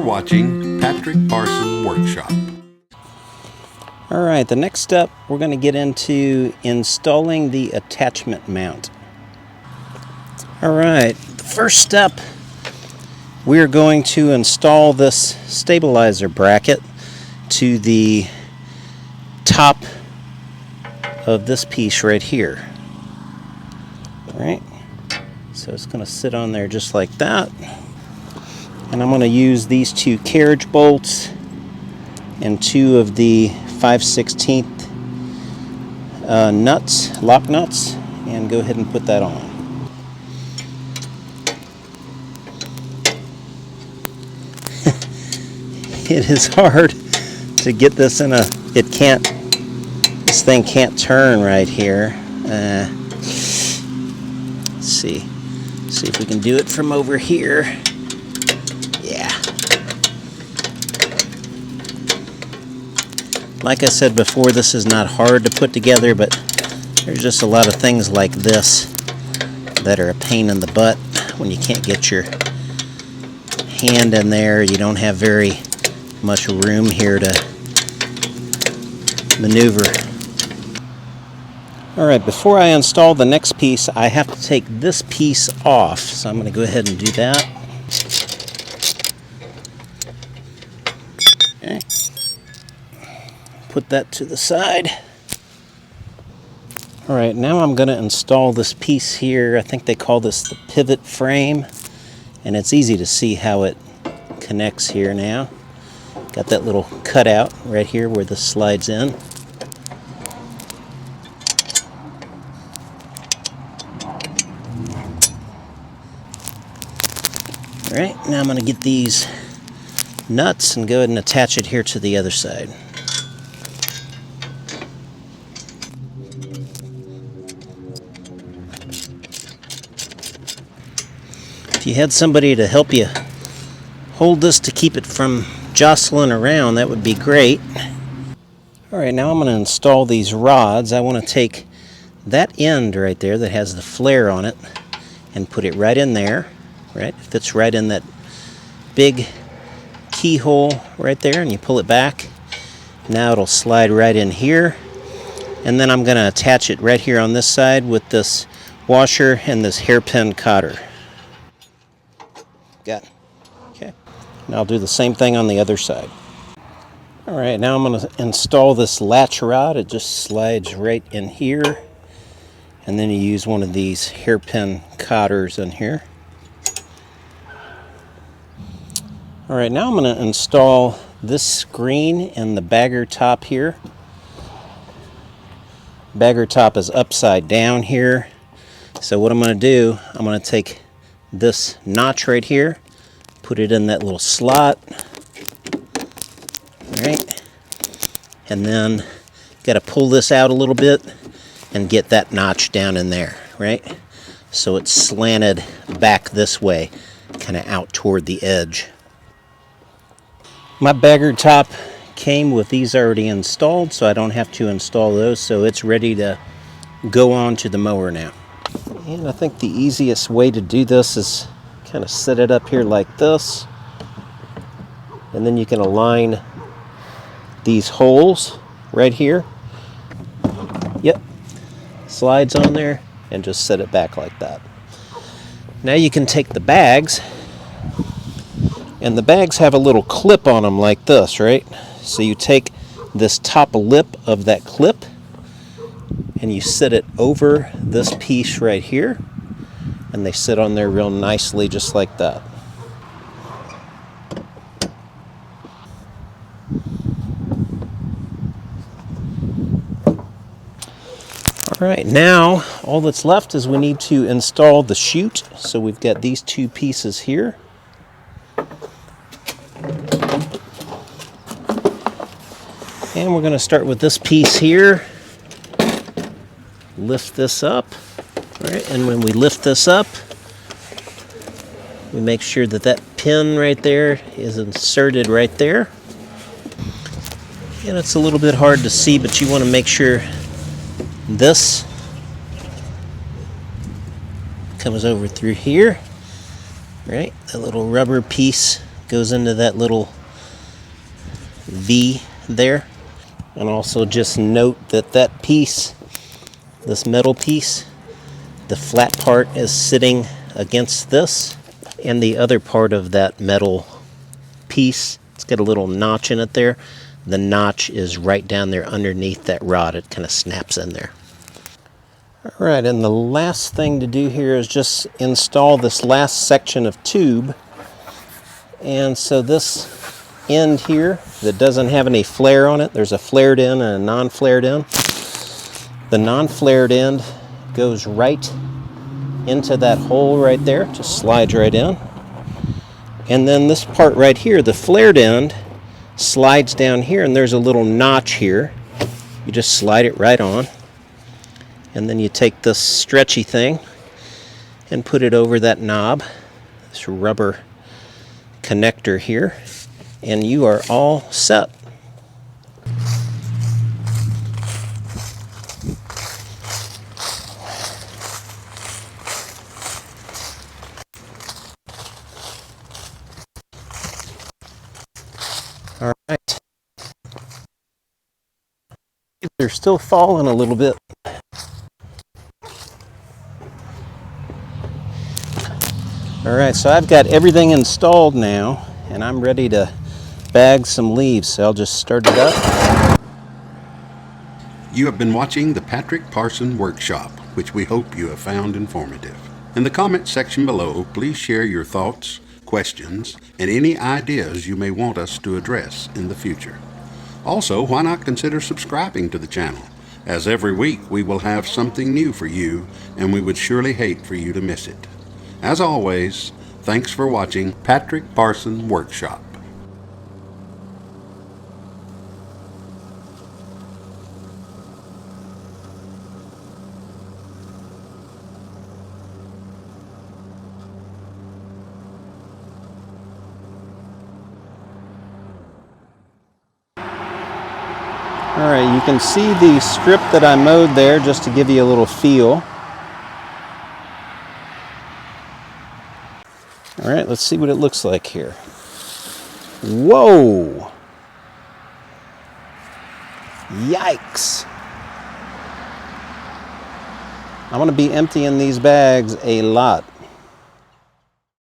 watching Patrick Parson Workshop. Alright, the next step we're going to get into installing the attachment mount. Alright, the first step, we're going to install this stabilizer bracket to the top of this piece right here. Alright, so it's going to sit on there just like that. And I'm going to use these two carriage bolts and two of the 5/16 nuts, lock nuts, and go ahead and put that on. It is hard to get this in a, this thing can't turn right here. Let's see if we can do it from over here. Yeah. Like I said before, this is not hard to put together, but there's just a lot of things like this that are a pain in the butt when you can't get your hand in there. You don't have very much room here to maneuver. Alright, before I install the next piece, I have to take this piece off, so I'm going to go ahead and do that. Okay. Put that to the side. Alright, now I'm going to install this piece here. I think they call this the pivot frame, and it's easy to see how it connects here now. Got that little cutout right here where this slides in. Alright, now I'm going to get these nuts and go ahead and attach it here to the other side. If you had somebody to help you hold this to keep it from jostling around, that would be great. Alright, now I'm going to install these rods. I want to take that end right there that has the flare on it and put it right in there. Right, it fits right in that big keyhole right there, and you pull it back. Now it'll slide right in here, and then I'm going to attach it right here on this side with this washer and this hairpin cotter. Got it. Okay. Now I'll do the same thing on the other side. Alright, now I'm going to install this latch rod. It just slides right in here, and then you use one of these hairpin cotters in here. Alright, now I'm going to install this screen and the bagger top here. Bagger top is upside down here. So what I'm going to do, I'm going to take this notch right here, put it in that little slot. Alright. And then got to pull this out a little bit and get that notch down in there, right? So it's slanted back this way, kind of out toward the edge. My bagger top came with these already installed, so I don't have to install those, so it's ready to go on to the mower now. And I think the easiest way to do this is kind of set it up here like this, and then you can align these holes right here. Yep, slides on there, and just set it back like that. Now you can take the bags, and the bags have a little clip on them like this, right? So you take this top lip of that clip and you sit it over this piece right here, and they sit on there real nicely just like that. Alright, now all that's left is we need to install the chute. So we've got these two pieces here. And we're going to start with this piece here. Lift this up. All right, and when we lift this up, we make sure that that pin right there is inserted right there. And it's a little bit hard to see, but you want to make sure this comes over through here. Right, that little rubber piece goes into that little V there. And also just note that that piece, this metal piece, the flat part is sitting against this, and the other part of that metal piece, it's got a little notch in it there. The notch is right down there underneath that rod. It kind of snaps in there. All right, and the last thing to do here is just install this last section of tube. And so this end here that doesn't have any flare on it, there's a flared end and a non-flared end. The non-flared end goes right into that hole right there, just slides right in. And then this part right here, the flared end, slides down here, and there's a little notch here. You just slide it right on. And then you take this stretchy thing and put it over that knob, this rubber connector here, and you are all set. All right. They're still falling a little bit. All right, so I've got everything installed now, and I'm ready to bag some leaves, so I'll just start it up. You have been watching the Patrick Parson Workshop, which we hope you have found informative. In the comment section below, please share your thoughts, questions, and any ideas you may want us to address in the future. Also, why not consider subscribing to the channel, as every week we will have something new for you, and we would surely hate for you to miss it. As always, thanks for watching Patrick Parson Workshop. All right, you can see the strip that I mowed there just to give you a little feel. All right, let's see what it looks like here. Whoa! Yikes! I'm going to be emptying these bags a lot.